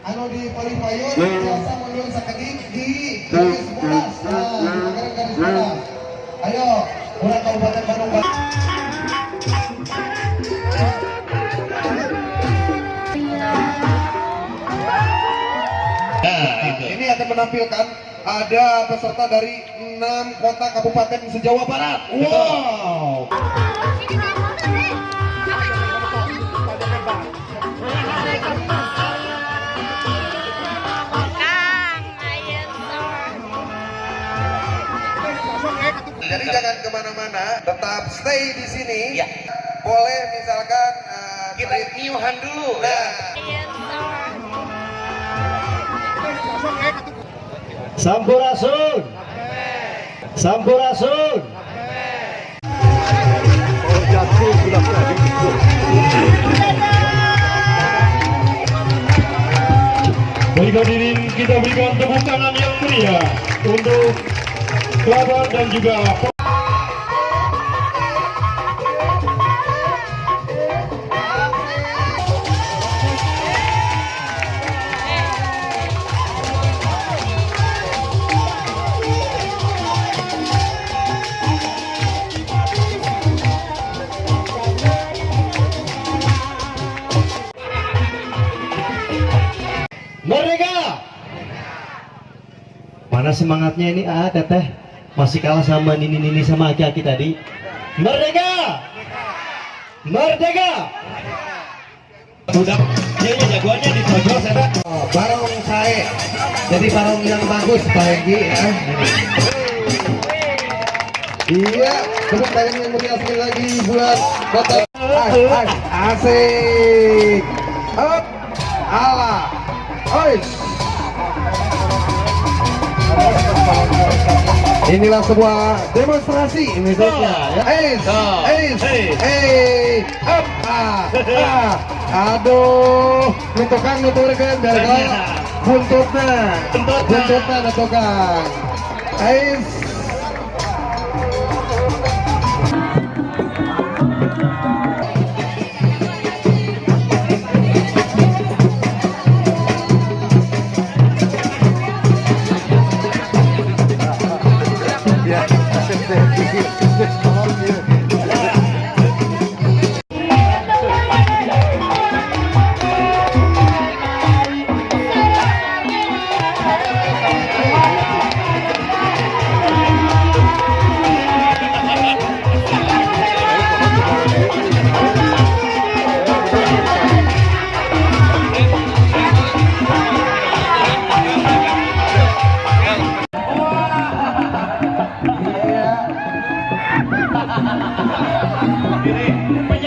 anu di Palipayon biasa mundur sakedik di garis bodas. Nah, garis bodas. Ayo, ulah Kabupaten Bandung. Ini akan menampilkan ada peserta dari 6 kota kabupaten se-Jawa Barat. Wow. Jadi jangan kemana-mana, tetap stay di sini. Ya. Boleh misalkan kita nyuhan dulu. Nah. Sampurasun, Sampurasun. Baik hadirin, kita berikan tepuk tangan yang meriah untuk Pelabuhan dan juga Merdeka. Mana semangatnya ini? Teteh masih kalah sama Nini sama aki-aki tadi. Merdeka! Merdeka! Udah, dia jagoannya di tojol saya. Barong saya. Jadi barong yang bagus Pak Henggi ya. Iya, tepuk tangan yang meriah sekali lagi buat Kota. Asik. Up. Allah. Ois. Inilah sebuah demonstrasi Indonesia. Up, aduh, nutukan nuturkan dari buntutnya, nutukan.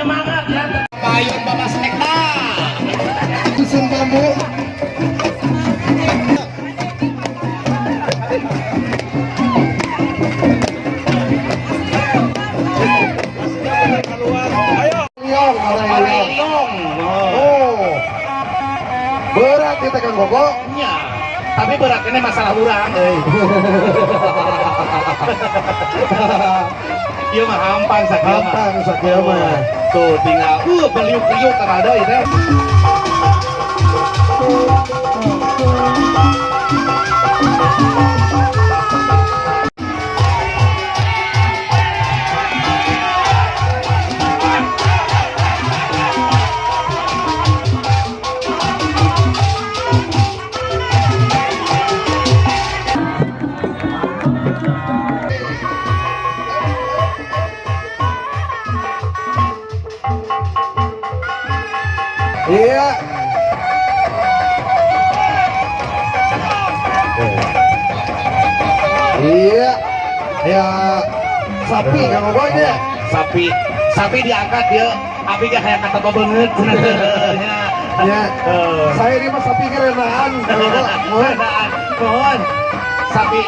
penyemangat ya. Payung Bapak Spekta. Susun bambu. Berat kita kan Koko. Ya, tapi beratnya masalah urang. Iya mah hampang sakieu mah. Tuh tinggal beliuk-beliuk terada itu. Iya. Iya. Ya sapi kan pokoknya. Sapi diangkat dia. Abi gak kayak kata banget. Ya. Saya ini mah sapi kerenaan. Mohon. Sapi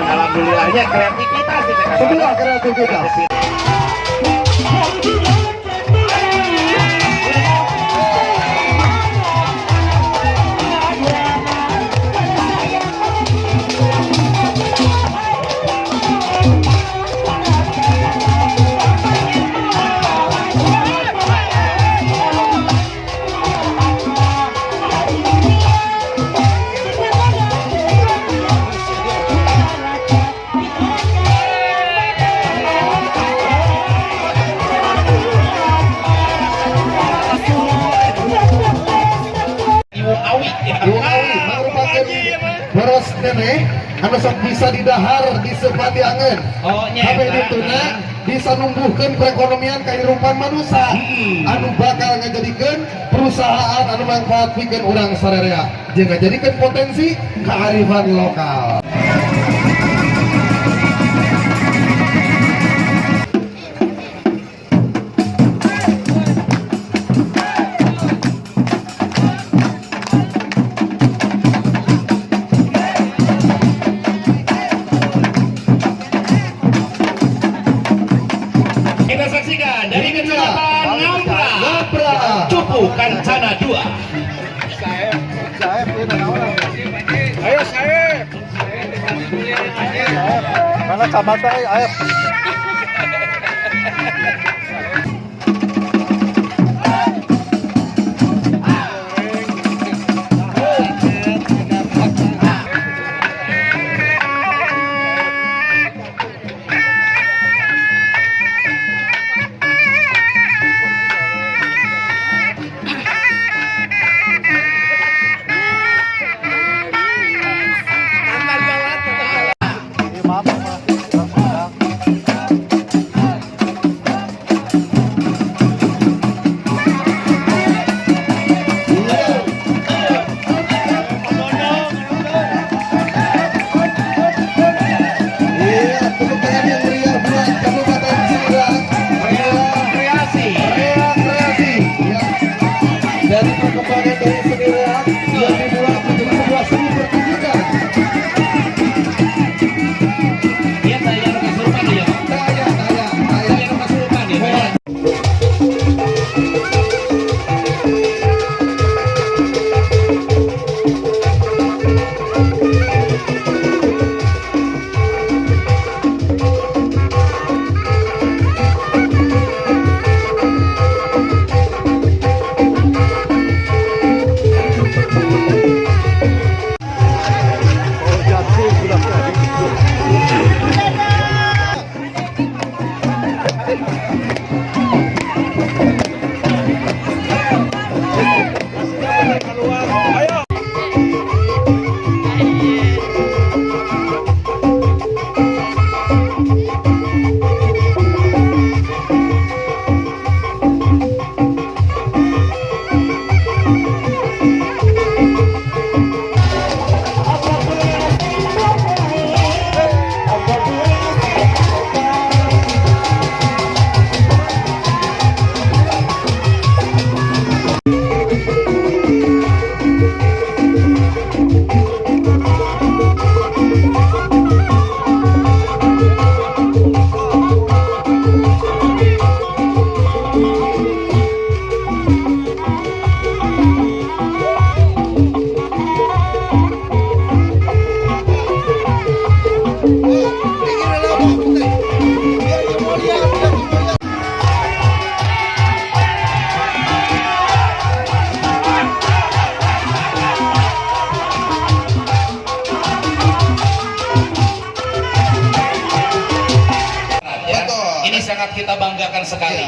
alhamdulillahnya kreativitas itu. Sebuah kreativitas. anu sok bisa didahar di sepatiangan. Oh, Tapi nyata. dituna bisa numbuhkan perekonomian kehidupan manusia. Anu bakal ngajadikeun perusahaan anu manfaat pikeun urang sararea. Jeung ngajadikeun potensi kearifan lokal. Kita saksikan dari Kecamatan Ngapra, Ngapra. Cupu Kancana 2. Ayo saya. Mana camat ayo. Iya, tepuk tangan yang meriah buat Kabupaten Cirebon. Kreasi. Kreasi. Ya. Dari perkembangan dari seni reak yang dibuat menjadi sebuah seni pertunjukan. Iya, saya yang kesurupan ya, Pak. Saya. Saya yang kesurupan ya, Pak. Ini sangat kita banggakan sekali.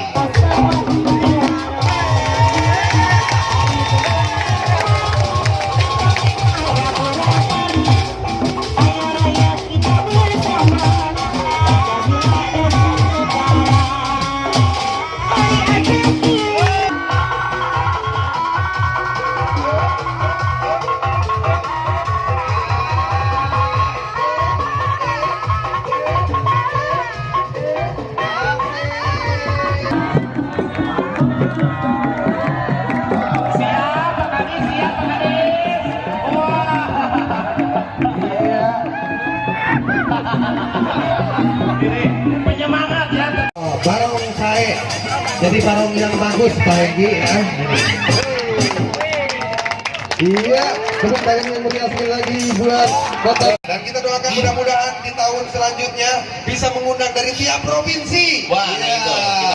Penyemangat ya. Barong saya. Jadi barong yang bagus Pak Henggi ya. Iya, tepuk tangan yang meriah sekali lagi buat kota. Dan kita doakan mudah-mudahan di tahun selanjutnya bisa mengundang dari tiap provinsi. Wah, nah itu. Kita